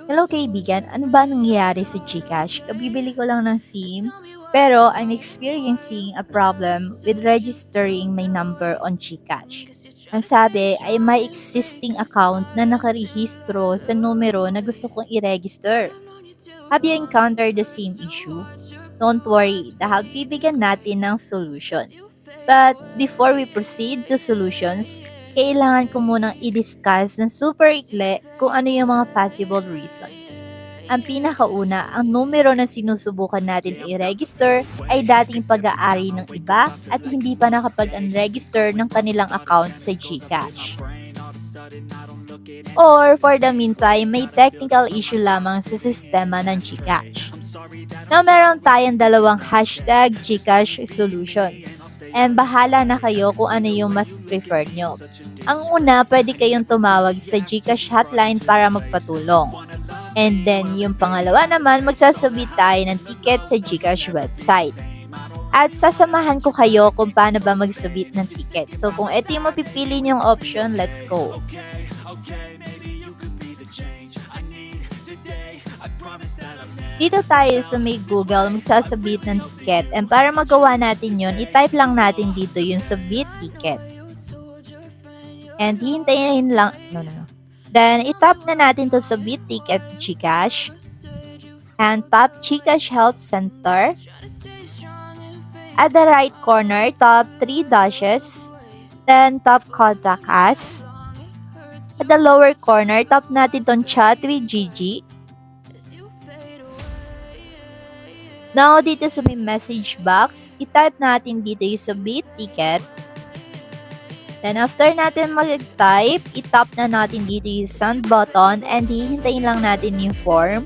Hello kaibigan, ano ba nangyayari sa GCash? Kabibili ko lang ng SIM, pero I'm experiencing a problem with registering my number on GCash. Ang sabi ay may existing account na nakarehistro sa numero na gusto kong i-register. Have you encountered the same issue? Don't worry, dahil bibigyan natin ng solution. But before we proceed to solutions, kailangan ko munang i-discuss ng super ikli kung ano yung mga possible reasons. Ang pinakauna, ang numero na sinusubukan natin i-register ay dating pag-aari ng iba at hindi pa nakapag-unregister ng kanilang account sa GCash. Or for the meantime, may technical issue lamang sa sistema ng GCash. Now, meron tayong dalawang hashtag GCash solutions. And bahala na kayo kung ano yung mas prefer nyo. Ang una, pwede kayong tumawag sa GCash hotline para magpatulong. And then, yung pangalawa naman, magsasabit tayo ng ticket sa GCash website. At sasamahan ko kayo kung paano ba magsabit ng ticket. So, kung ito yung mapipili nyong option, let's go. Dito tayo sa may Google, magsasabit ng ticket. And para magawa natin yun, i-type lang natin dito yung submit ticket. And hihintayin lang, Then, i-tap na natin to submit ticket GCash. And tap GCash Health Center. At the right corner, tap 3 dashes. Then, tap contact us. At the lower corner, tap natin tong chat with Gigi. Now, dito sa may message box, i-type natin dito yung submit ticket. Then, after natin mag-type, i-tap na natin dito yung send button and hihintayin lang natin yung form.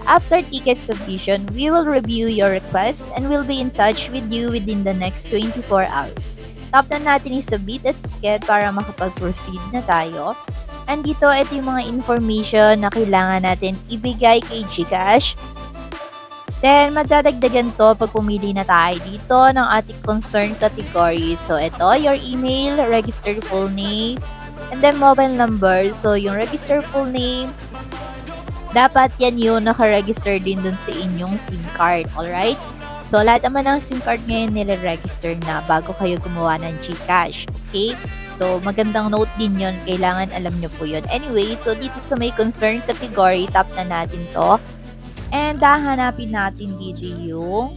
After ticket submission, we will review your request and we'll be in touch with you within the next 24 hours. Tap na natin yung submit a ticket para makapag-proceed na tayo. And dito, ito yung mga information na kailangan natin ibigay kay GCash. Then, madadagdagan to pag pumili na tayo dito ng ating concern category. So, ito, your email, registered full name, and then mobile number. So, yung registered full name, dapat yan yung nakaregister din dun sa inyong SIM card. Alright? So, lahat naman ng SIM card ngayon nire-register na bago kayo gumawa ng GCash. Okay? So, magandang note din yun. Kailangan alam nyo po yun. Anyway, so dito sa may concern category, tap na natin to. And hahanapin natin dito yung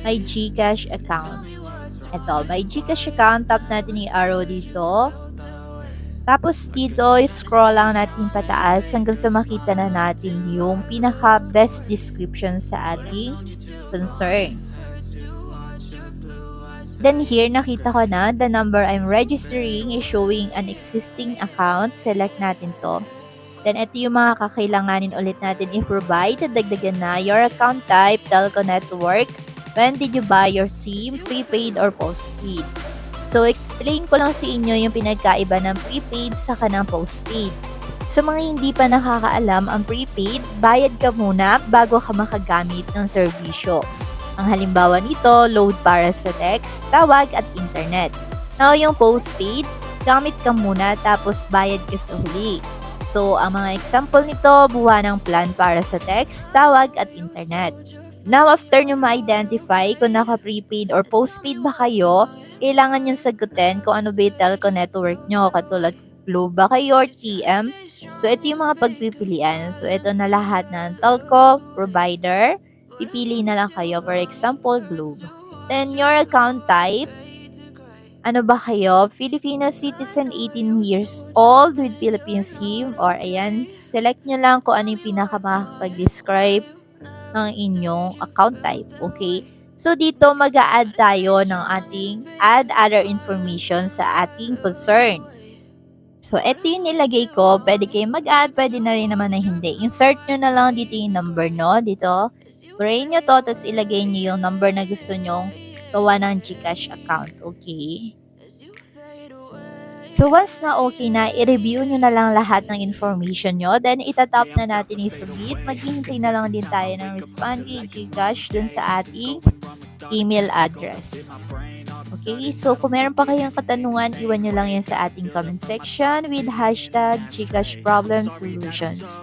my GCash account. Ito, my GCash account. Tap natin yung arrow dito. Tapos dito, scroll lang natin pataas hanggang sa makita na natin yung pinaka-best description sa ating concern. Then here, nakita ko na the number I'm registering is showing an existing account. Select natin to. Then, ito yung mga kakailanganin ulit natin i-provide. Dagdagan na your account type, telco network, when did you buy your SIM, prepaid or postpaid. So, explain ko lang sa inyo yung pinagkaiba ng prepaid sa kanang postpaid. Sa mga hindi pa nakakaalam, ang prepaid, bayad ka muna bago ka makagamit ng serbisyo. Ang halimbawa nito, load para sa text, tawag at internet. Now, yung postpaid, gamit ka muna tapos bayad ka sa huli. So, ang mga example nito, buwanang plan para sa text, tawag at internet. Now, after nyo ma-identify kung naka-prepaid or postpaid ba kayo, kailangan nyo sagutin kung ano ba yung telco network nyo, katulad Globe ba kayo or TM. So, ito yung mga pagpipilian. So, ito na lahat ng telco, provider, pipili na lang kayo. For example, Globe. Then, your account type, ano ba kayo? Filipino citizen 18 years old with Philippine SIM or ayan, select nyo lang kung ano yung pinaka-describe ng inyong account type. Okay? So, dito mag-a-add tayo ng ating add other information sa ating concern. So, ito yung nilagay ko. Pwede kayo mag-add, pwede na rin naman na hindi. Insert nyo na lang dito yung number, no? Dito, brain nyo to, tapos ilagay nyo yung number na gusto nyong gawa ng GCash account. Okay? So, once na okay na, i-review nyo na lang lahat ng information nyo. Then, itatap na natin yung submit. Maghihintay na lang din tayo ng respond kay GCash dun sa ating email address. Okay? So, kung meron pa kayong katanungan, iwan nyo lang yan sa ating comment section with hashtag GCash Problem Solutions.